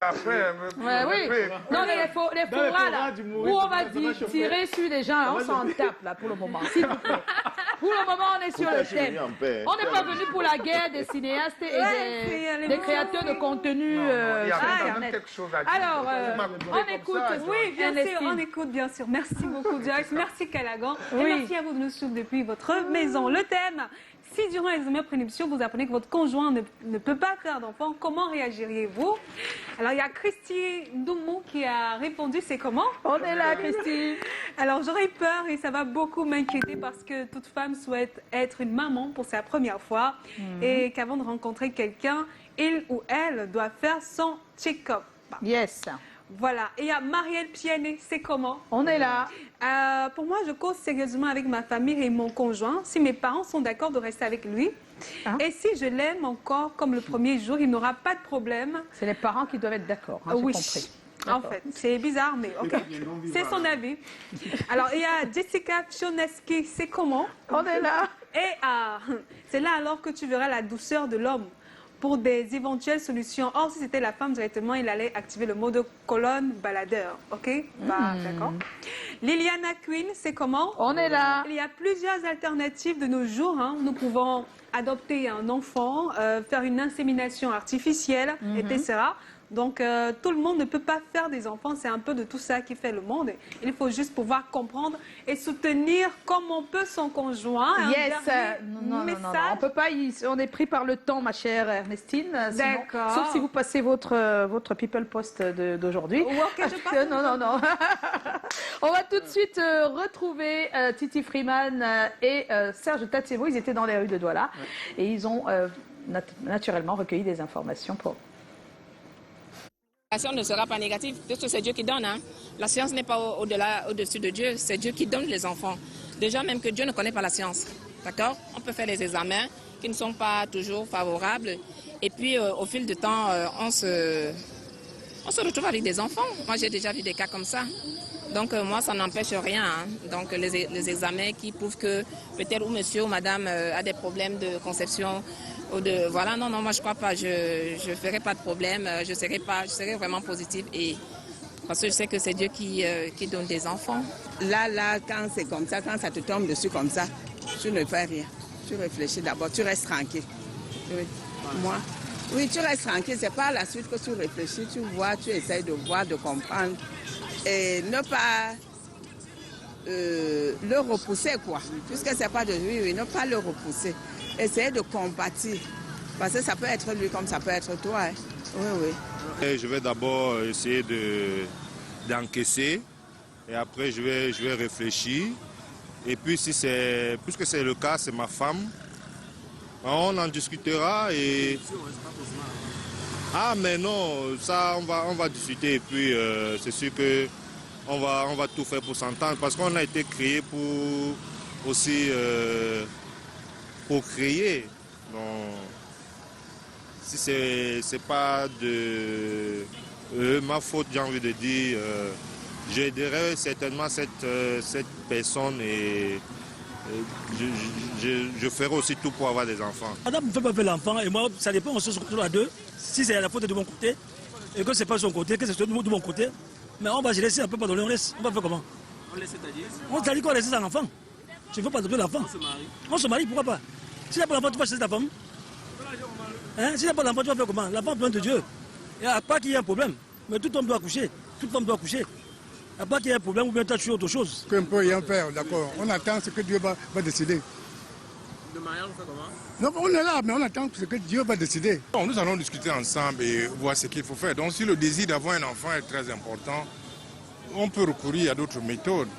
Après, Ouais, oui. Non, mais les forats, là, où on va dire tirer sur les gens, on s'en tape, là, pour le moment, s'il vous plaît. Pour le moment, on est sur le thème. On n'est pas venu pour la guerre des cinéastes et des créateurs de contenu sur Internet. quelque chose à dire. Alors, on écoute. Oui, bien sûr, on écoute, bien sûr. Merci beaucoup, Joyce. Merci, Callaghan. Et merci à vous de nous suivre depuis votre maison. Le thème, si durant l'examen prénuptiaux, vous apprenez que votre conjoint ne peut pas faire d'enfant, comment réagiriez-vous? Alors, il y a Christy Doumou qui a répondu, c'est comment? On est là, Christy. Alors, j'aurais peur et ça va beaucoup m'inquiéter parce que toute femme souhaite être une maman pour sa première fois et qu'avant de rencontrer quelqu'un, il ou elle doit faire son check-up. Yes. Voilà. Et il y a Marielle Pianet, c'est comment? On est là. Pour moi, je cause sérieusement avec ma famille et mon conjoint. Si mes parents sont d'accord de rester avec lui, et si je l'aime encore comme le premier jour, il n'aura pas de problème. C'est les parents qui doivent être d'accord, hein, Oui. j'ai compris. En fait, c'est bizarre, mais ok. C'est son avis. Alors, il y a Jessica Choneski, c'est comment? On est là. Et c'est là alors que tu verras la douceur de l'homme pour des éventuelles solutions. Or, si c'était la femme directement, il allait activer le mode colonne baladeur. OK? Bah, d'accord. Liliana Quinn, c'est comment? On est là. Il y a plusieurs alternatives de nos jours. Hein. Nous pouvons adopter un enfant, faire une insémination artificielle, etc. Donc, tout le monde ne peut pas faire des enfants. C'est un peu de tout ça qui fait le monde. Il faut juste pouvoir comprendre et soutenir comme on peut son conjoint. Yes. Non, on peut pas. On est pris par le temps, ma chère Ernestine. D'accord. Sauf si vous passez votre People Post d'aujourd'hui. Non. On va tout de suite retrouver Titi Freeman et Serge Tatsebo. Ils étaient dans les rues de Douala et ils ont naturellement recueilli des informations pour... La science ne sera pas négative, puisque c'est Dieu qui donne. Hein. La science n'est pas au-dessus de Dieu, c'est Dieu qui donne les enfants. Déjà, même que Dieu ne connaît pas la science. D'accord? On peut faire des examens qui ne sont pas toujours favorables. Et puis, au fil du temps, on se retrouve avec des enfants. Moi, j'ai déjà vu des cas comme ça. Donc, moi, ça n'empêche rien. Hein. Donc, les examens qui prouvent que peut-être ou monsieur ou madame a des problèmes de conception, voilà, non, moi je crois pas, je ferai pas de problème, je serai vraiment positive et parce que je sais que c'est Dieu qui donne des enfants. Là, quand c'est comme ça, quand ça te tombe dessus comme ça, tu ne fais rien. Tu réfléchis d'abord, tu restes tranquille. Moi, oui, tu restes tranquille, c'est pas à la suite que tu réfléchis, tu vois, tu essayes de voir, de comprendre et ne pas le repousser quoi, puisque c'est pas de lui, ne pas le repousser. Essayer de combattre, parce que ça peut être lui comme ça peut être toi. Hein. Oui. Et je vais d'abord essayer d'encaisser et après je vais réfléchir. Et puis puisque c'est le cas, c'est ma femme, on en discutera et... Ah mais non, ça on va discuter et puis c'est sûr que on va tout faire pour s'entendre parce qu'on a été créé pour aussi... pour créer. Donc, si c'est pas de ma faute, j'ai envie de dire, j'aiderai certainement cette personne et je ferai aussi tout pour avoir des enfants. Madame ne veut pas faire l'enfant et moi, ça dépend, on se retrouve à deux. Si c'est la faute de mon côté et que c'est pas de son côté, que c'est de mon côté, mais on va se laisser un peu pardonner, on va faire comment? On laisse c'est-à-dire? On t'a dit qu'on laisse un enfant. Je ne veux pas adopter l'enfant. On se marie, pourquoi pas? Si tu n'as pas l'enfant, tu vas chez ta femme. Hein? Si tu n'as pas l'enfant, tu vas faire comment? L'enfant a besoin de Dieu. Et à part qu'il y ait un problème, mais tout homme doit accoucher, toute femme doit accoucher. À part qu'il y ait un problème ou bien tu as tué autre chose. Qu'on ne peut rien faire, d'accord. On attend ce que Dieu va décider. Le mariage, on fait comment? Non, on est là, mais on attend ce que Dieu va décider. Bon, nous allons discuter ensemble et voir ce qu'il faut faire. Donc si le désir d'avoir un enfant est très important, on peut recourir à d'autres méthodes,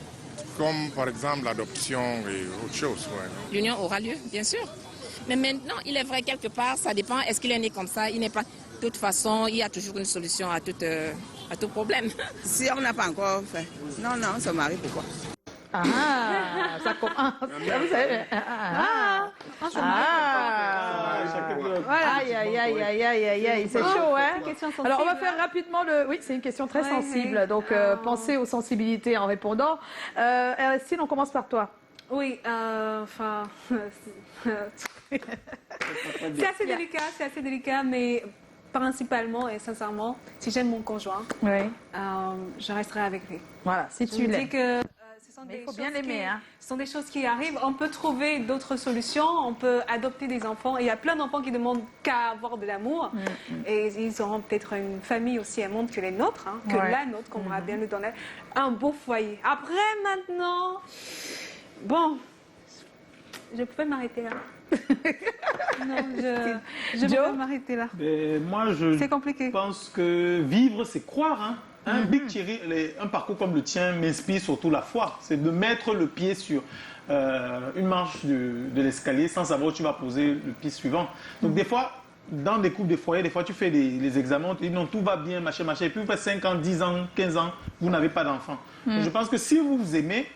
comme par exemple l'adoption et autre chose. Ouais. L'union aura lieu, bien sûr. Mais maintenant, il est vrai quelque part, ça dépend, est-ce qu'il est né comme ça? Il n'est pas... De toute façon, il y a toujours une solution à tout problème. Si on n'a pas encore fait, non, on se marie pourquoi? Ça commence. Vous savez. Aïe, c'est chaud, hein? Alors, on va faire rapidement le... Oui, c'est une question très sensible. Donc, pensez aux sensibilités en répondant. Ernestine, on commence par toi. Oui, enfin... c'est assez délicat, mais principalement et sincèrement, si j'aime mon conjoint, Oui. je resterai avec lui. Voilà, si Je tu me dis l'aimes. que ce sont Mais des il faut bien choses l'aimer, hein. ce sont des choses qui arrivent. On peut trouver d'autres solutions. On peut adopter des enfants. Il y a plein d'enfants qui demandent qu'à avoir de l'amour. Et ils auront peut-être une famille aussi aimante que les nôtres, hein, que Ouais. la nôtre, qu'on aura bien le donner. Un beau foyer. Après, maintenant, bon, je pouvais m'arrêter là. Non, je Joe? peux m'arrêter là. Moi, C'est compliqué. je pense que vivre, c'est croire. Hein. Un Big Thierry, un parcours comme le tien m'inspire surtout la foi. C'est de mettre le pied sur une marche de l'escalier sans savoir où tu vas poser le pied suivant. Donc des fois, dans des couples de foyer, des fois tu fais les examens, on te dit non, tout va bien, machin, machin. Et puis vous faites 5 ans, 10 ans, 15 ans, vous n'avez pas d'enfant. Donc, je pense que si vous vous aimez,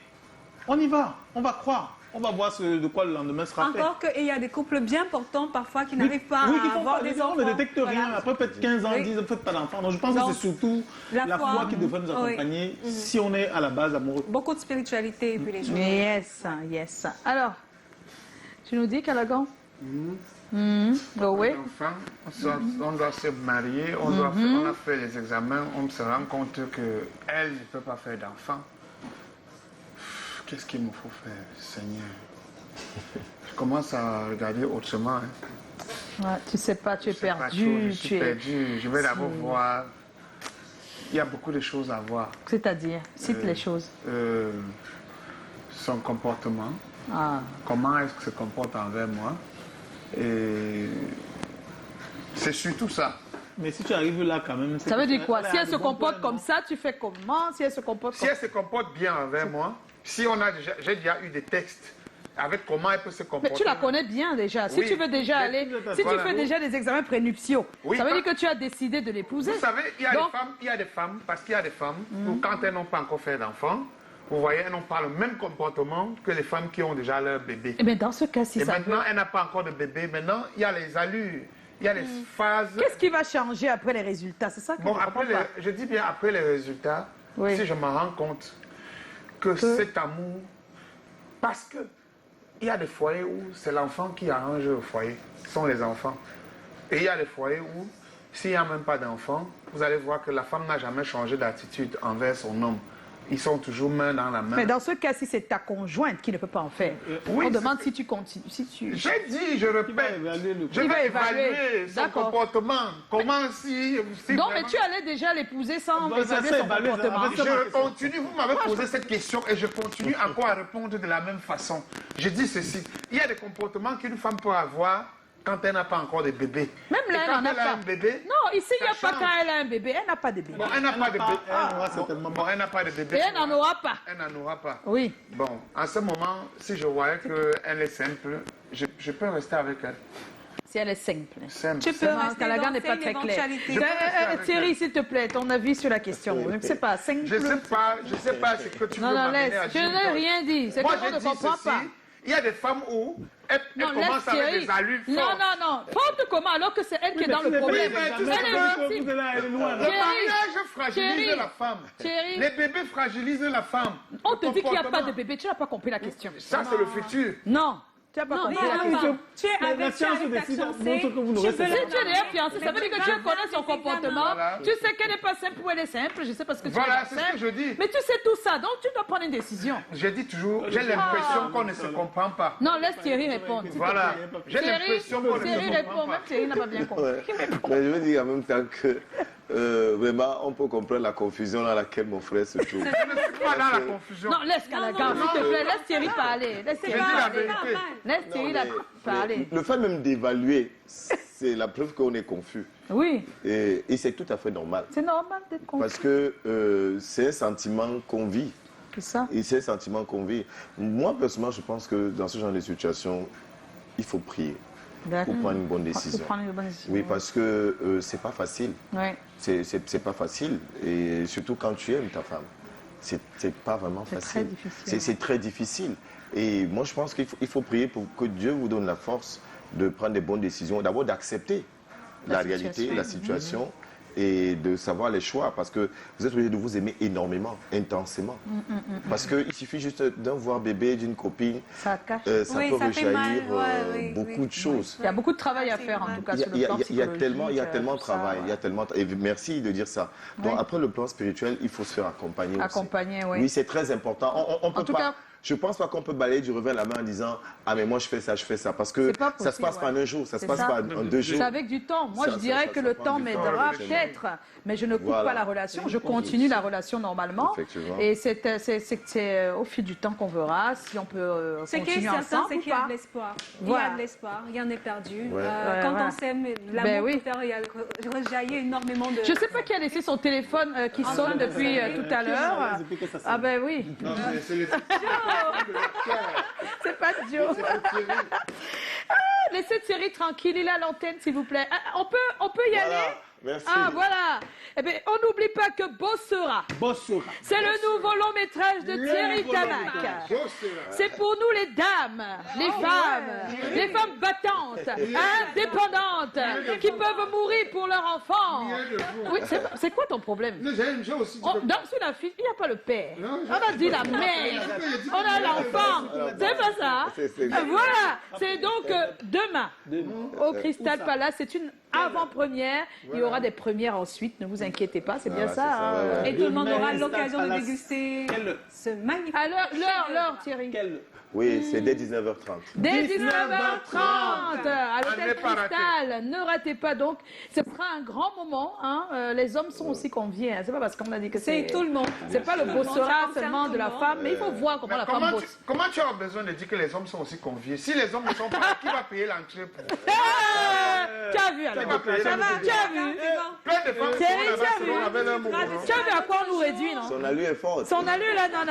on y va, on va croire. On va voir de quoi le lendemain sera fait. Encore qu'il y a des couples bien portants parfois qui n'arrivent pas qui à font avoir pas, des on enfants. ne détecte rien. Voilà. Après peut-être 15 ans, Oui. 10 ans, faites pas d'enfants. Donc je pense Donc, que c'est surtout la la foi. foi qui devrait nous Oui. accompagner si on est à la base amoureux. Beaucoup de spiritualité et puis les gens. Yes, yes. Alors, tu nous dis, Callaghan? Oh, oui. On doit se marier, on a fait les examens, on se rend compte qu'elle ne peut pas faire d'enfant. Qu'est-ce qu'il me faut faire, Seigneur? Je commence à regarder autrement. Hein. Ouais, tu sais pas, tu es Je sais pas perdu. trop, je suis tu es... perdu. Je vais d'abord voir. Il y a beaucoup de choses à voir. C'est-à-dire, cite les choses. Son comportement. Ah. Comment est-ce qu'il se comporte envers moi. Et c'est surtout ça. Mais si tu arrives là quand même... Ça veut dire quoi? Si elle se comporte bon comme ça, tu fais comment? Si elle se comporte Si comme elle se comporte bien envers moi, si on a déjà, j'ai déjà eu des textes avec comment elle peut se comporter. Mais tu la connais bien déjà. Si Oui. tu veux déjà Mais- aller, si Voilà. tu fais déjà des examens prénuptiaux, Oui, ça veut pas- dire que tu as décidé de l'épouser. Vous savez, il y Donc- a des femmes, parce qu'il y a des femmes, où quand elles n'ont pas encore fait d'enfant, vous voyez, elles n'ont pas le même comportement que les femmes qui ont déjà leur bébé. Mais dans ce cas, si Et ça maintenant, peut... elle n'a pas encore de bébé. Maintenant, il y a les allures, il y a les phases. Qu'est-ce qui va changer après les résultats? C'est ça que Bon, je après comprends pas. je dis bien après les résultats, Oui. si je me rends compte que cet amour, parce que il y a des foyers où c'est l'enfant qui arrange le foyer, ce sont les enfants. Et il y a des foyers où, s'il n'y a même pas d'enfant, vous allez voir que la femme n'a jamais changé d'attitude envers son homme. Ils sont toujours main dans la main. Mais dans ce cas, si c'est ta conjointe qui ne peut pas en faire, oui, on demande si tu continues. Si tu... J'ai dit, je répète, je Il va vais évaluer. évaluer son D'accord. comportement. Comment si Non, vraiment- mais tu allais déjà l'épouser sans Bon, ça, évaluer c'est son évalué, ça. comportement. Avec Je continue, vous m'avez posé cette question et je continue encore à répondre de la même façon. Je dis ceci, il y a des comportements qu'une femme peut avoir quand elle n'a pas encore de bébé. Même là, Et elle quand n'en a elle a pas. un bébé, Non, ici, il n'y a ça pas change. quand elle a un bébé. Elle n'a pas de bébé. bon, elle n'a pas de bébé. Elle n'aura certainement Bon, elle n'a pas de bébé. Et elle n'en aura pas. Elle n'en aura pas. Oui. Bon, en ce moment, si je voyais qu'elle est simple, je peux rester avec elle. Si elle est simple. Simple. Tu peux simple. rester Callaghan dans n'est pas une très clair. éventualité. Je peux rester avec Thierry, elle. s'il te plaît, ton avis sur la question. Je ne sais pas, simple. Je sais pas ce que tu Non, veux non, m'amener laisse. à Je dire. n'ai rien dit. C'est que Moi, moi, je j'ai ne dit comprends ceci. pas. Il y a des femmes où elles Non, laisse commencent avec Thierry. des allures Non, fortes. non, non. Forte comment alors que c'est elle qui est dans le mais problème? mais tu sais Elle est que- victime. Vous allez aller loin. Le là. mariage fragilise Thierry. la femme. Thierry. Les bébés fragilisent la femme. On Le te dit qu'il n'y a pas comportement. de bébé. Tu n'as pas compris la question. Ça, c'est le futur. Non. Tu n'as pas Non, compris non, la non, question. non. Tu es La avec science ta décide, fiancée, montre que vous n'aurez tu peux pas. Si la tu es marier. fiancée, ça veut dire que tu connais son comportement. Voilà. Tu sais qu'elle n'est pas simple ou elle est simple. Je sais pas ce que tu Voilà, veux c'est ce que je dis. Mais tu sais tout ça, donc tu dois prendre une décision. Je dis toujours, j'ai l'impression qu'on ne se comprend pas. Non, laisse Thierry répondre. s'il te Voilà. plaît. J'ai l'impression qu'on ne Thierry se répond, comprend même pas. Thierry n'a pas bien compris. Ouais. Mais je veux dire en même temps que vraiment, on peut comprendre la confusion dans laquelle mon frère se trouve. Je ne suis pas dans la confusion. Non, laisse Callaghan, non, s'il te plaît, laisse Thierry parler. Laisse Je Thierry dis la parler. vérité. Laisse Thierry Non, parler. le fait même d'évaluer, c'est la preuve qu'on est confus. Oui, Et c'est tout à fait normal. c'est normal d'être confus. Parce que c'est un sentiment qu'on vit. C'est ça. Et c'est un sentiment qu'on vit. Moi, personnellement, je pense que dans ce genre de situation, il faut prier pour prendre une bonne décision. Faut prendre une bonne décision. Oui, parce que c'est pas facile. Ouais. C'est pas facile. Et surtout quand tu aimes ta femme. C'est pas vraiment C'est facile. très difficile. C'est très difficile. Et moi, je pense qu'il faut prier pour que Dieu vous donne la force de prendre des bonnes décisions. D'abord, d'accepter la réalité, situation. la situation. et de savoir les choix, parce que vous êtes obligé de vous aimer énormément, intensément. Parce qu'il suffit juste d'un voir bébé, d'une copine, ça cache. Ça peut rejaillir beaucoup de choses. Il y a beaucoup de travail à faire en tout cas sur le plan psychologique. Il y a tellement de travail, il y a tellement. Et merci de dire ça. Donc après le plan spirituel, il faut se faire accompagner. Accompagner, oui. Oui, c'est très important. On peut en tout pas. Cas, je ne pense pas qu'on peut balayer du revers de la main en disant « Ah, mais moi, je fais ça. » Parce que ça se passe pas en un jour, ça se passe pas en 2 jours. C'est avec du temps. Moi, je dirais que le temps m'aidera peut-être, mais je ne coupe pas la relation. Je continue la relation normalement. Et c'est au fil du temps qu'on verra si on peut continuer ensemble. C'est qu'il y a de l'espoir. Il y a de l'espoir, rien n'est perdu. Quand on s'aime, l'amour peut rejaillir énormément de... Je ne sais pas qui a laissé son téléphone qui sonne depuis tout à l'heure. Ah ben oui. C'est pas Joe. Laissez Thierry tranquille, il a l'antenne s'il vous plaît. On peut y aller. Merci. Ah voilà. Eh bien, on n'oublie pas que Bossera. C'est le nouveau long métrage de Thierry Camac. C'est pour nous les dames, les femmes battantes, indépendantes, qui peuvent mourir pour leur enfant. Oui, c'est quoi ton problème? Dans la fille, il n'y a pas le père. On a dit la mère. On a l'enfant. C'est pas ça. Voilà. C'est donc demain au Crystal Palace. C'est une avant-première. Il y aura des premières ensuite, ne vous inquiétez pas, c'est bien ça. Et tout le monde aura l'occasion de déguster ce magnifique... Alors, l'heure, Thierry. Oui, c'est dès 19h30. Dès 19h30 à l'hôtel Cristal. Ne ratez pas donc. Ce sera un grand moment. Les hommes sont aussi conviés. C'est pas parce qu'on a dit que c'est tout le monde. C'est pas le bossera seulement de la femme, mais il faut voir comment la femme bosse. Comment tu as besoin de dire que les hommes sont aussi conviés? Si les hommes ne sont pas là, qui va payer l'entrée pour... Tu as vu alors? Ça va, tu as vu? Plein de femmes tu as vu à quoi on nous réduit, non? Son allure est forte. Son allure là, non.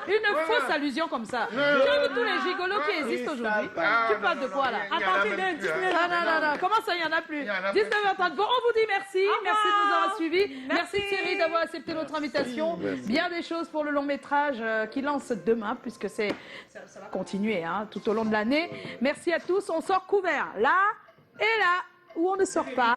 Une fausse allusion comme ça. Tu as vu tous les gigolos qui existent aujourd'hui? Tu parles de quoi là? À partir de 19h. Non. Comment ça, il n'y en a plus? 19h30. Bon, on vous dit merci. Merci de nous avoir suivis. Merci Thierry d'avoir accepté notre invitation. Bien des choses pour le long métrage qui lance demain, puisque ça va continuer tout au long de l'année. Merci à tous. On sort couvert là et là où on ne sort pas.